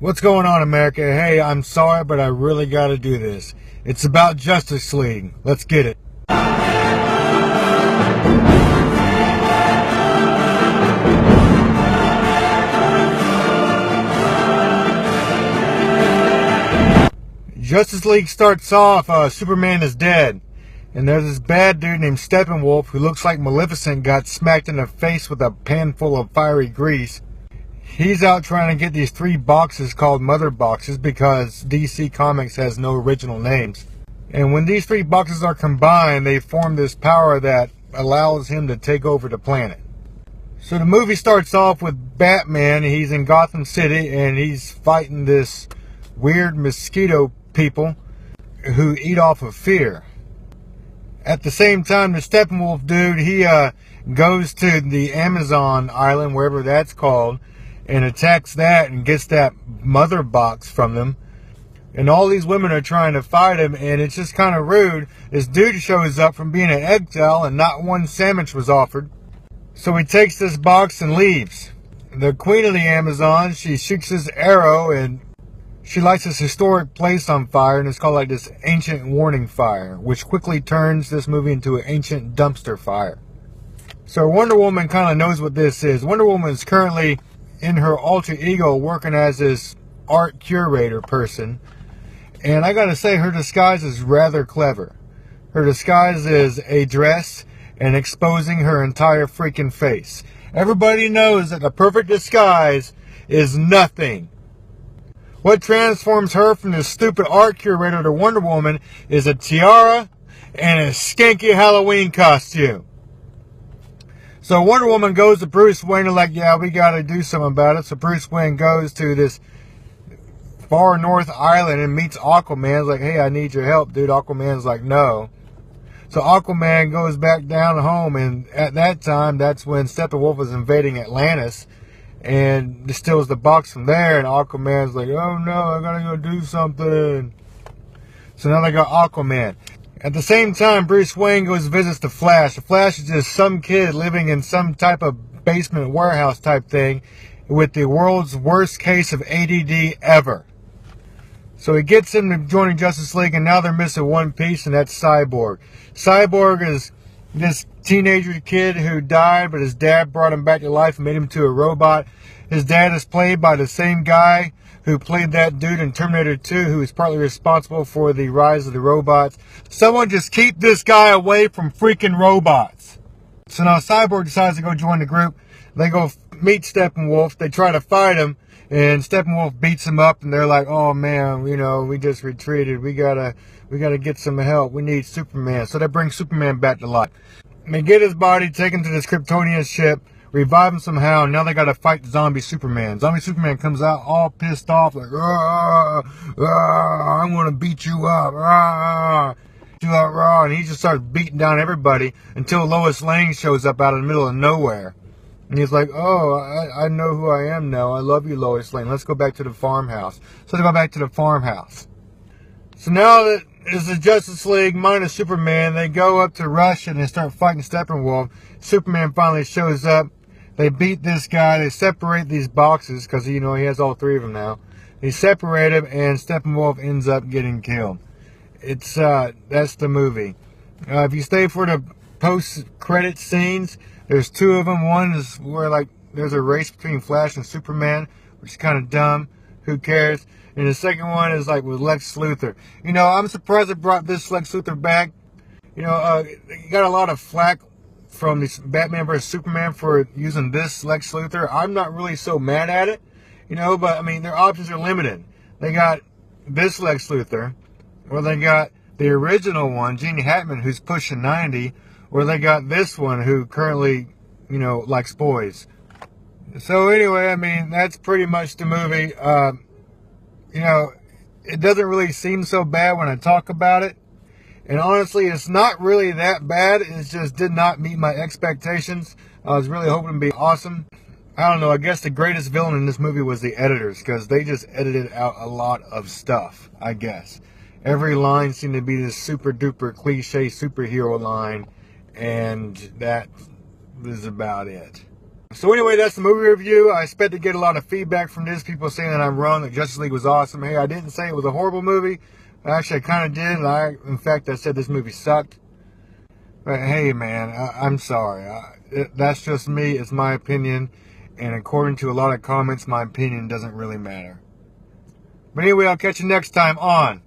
What's going on, America? Hey, I'm sorry, but I really got to do this. It's about Justice League. Let's get it. Justice League starts off, Superman is dead. And there's this bad dude named Steppenwolf who looks like Maleficent got smacked in the face with a pan full of fiery grease. He's out trying to get these 3 boxes called Mother Boxes because DC Comics has no original names. And when these 3 boxes are combined, they form this power that allows him to take over the planet. So the movie starts off with Batman. He's in Gotham City and he's fighting this weird mosquito people who eat off of fear. At the same time, the Steppenwolf dude, he goes to the Amazon island, wherever that's called, and attacks that and gets that mother box from them. And all these women are trying to fight him, and it's just kind of rude. This dude shows up from being an exile, and not one sandwich was offered. So he takes this box and leaves. The queen of the Amazon, she shoots this arrow, and she lights this historic place on fire, and it's called like this ancient warning fire, which quickly turns this movie into an ancient dumpster fire. So Wonder Woman kind of knows what this is. Wonder Woman is currently in her alter ego working as this art curator person. And I gotta say, her disguise is rather clever. Her disguise is a dress and exposing her entire freaking face. Everybody knows that the perfect disguise is nothing. What transforms her from this stupid art curator to Wonder Woman is a tiara and a skanky Halloween costume. So Wonder Woman goes to Bruce Wayne and like, yeah, we got to do something about it. So Bruce Wayne goes to this far north island and meets Aquaman. He's like, hey, I need your help, dude. Aquaman's like, no. So Aquaman goes back down home, and at that time, that's when Steppenwolf was invading Atlantis and steals the box from there. And Aquaman's like, oh no, I got to go do something. So now they got Aquaman. At the same time, Bruce Wayne goes and visits the Flash. The Flash is just some kid living in some type of basement warehouse type thing with the world's worst case of ADD ever. So he gets him to join Justice League, and now they're missing one piece, and that's Cyborg. Cyborg is this teenager kid who died, but his dad brought him back to life and made him into a robot. His dad is played by the same guy who played that dude in Terminator 2, who is partly responsible for the rise of the robots. Someone just keep this guy away from freaking robots. So now Cyborg decides to go join the group. They go meet Steppenwolf. They try to fight him, and Steppenwolf beats him up, and they're like, oh man, you know, we just retreated. We gotta get some help. We need Superman. So they bring Superman back to life. They get his body, take him to this Kryptonian ship, revive him somehow, and now they gotta fight Zombie Superman. Zombie Superman comes out all pissed off, like, I'm gonna beat you up, and he just starts beating down everybody until Lois Lane shows up out of the middle of nowhere. And he's like, oh, I know who I am now. I love you, Lois Lane. Let's go back to the farmhouse. So they go back to the farmhouse. So now that it's the Justice League minus Superman, they go up to Russia and they start fighting Steppenwolf. Superman finally shows up. They beat this guy. They separate these boxes because, you know, he has all 3 of them now. They separate him, and Steppenwolf ends up getting killed. It's that's the movie. If you stay for the post-credit scenes, there's 2 of them. One is where, like, there's a race between Flash and Superman, which is kind of dumb. Who cares? And the second one is, like, with Lex Luthor. You know, I'm surprised they brought this Lex Luthor back. You know, you got a lot of flack from this Batman vs. Superman for using this Lex Luthor. I'm not really so mad at it, you know, but, I mean, their options are limited. They got this Lex Luthor, or they got the original one, Gene Hackman, who's pushing 90, or they got this one who currently, you know, likes boys. So anyway, I mean, that's pretty much the movie. You know, it doesn't really seem so bad when I talk about it. And honestly, it's not really that bad. It just did not meet my expectations. I was really hoping to be awesome. I don't know, I guess the greatest villain in this movie was the editors, because they just edited out a lot of stuff, I guess. Every line seemed to be this super duper cliche superhero line, and that was about it. So anyway, that's the movie review. I expect to get a lot of feedback from this. People saying that I'm wrong, that Justice League was awesome. Hey, I didn't say it was a horrible movie. Actually, I kind of did. In fact, I said this movie sucked. But hey, man, I'm sorry. That's just me. It's my opinion. And according to a lot of comments, my opinion doesn't really matter. But anyway, I'll catch you next time on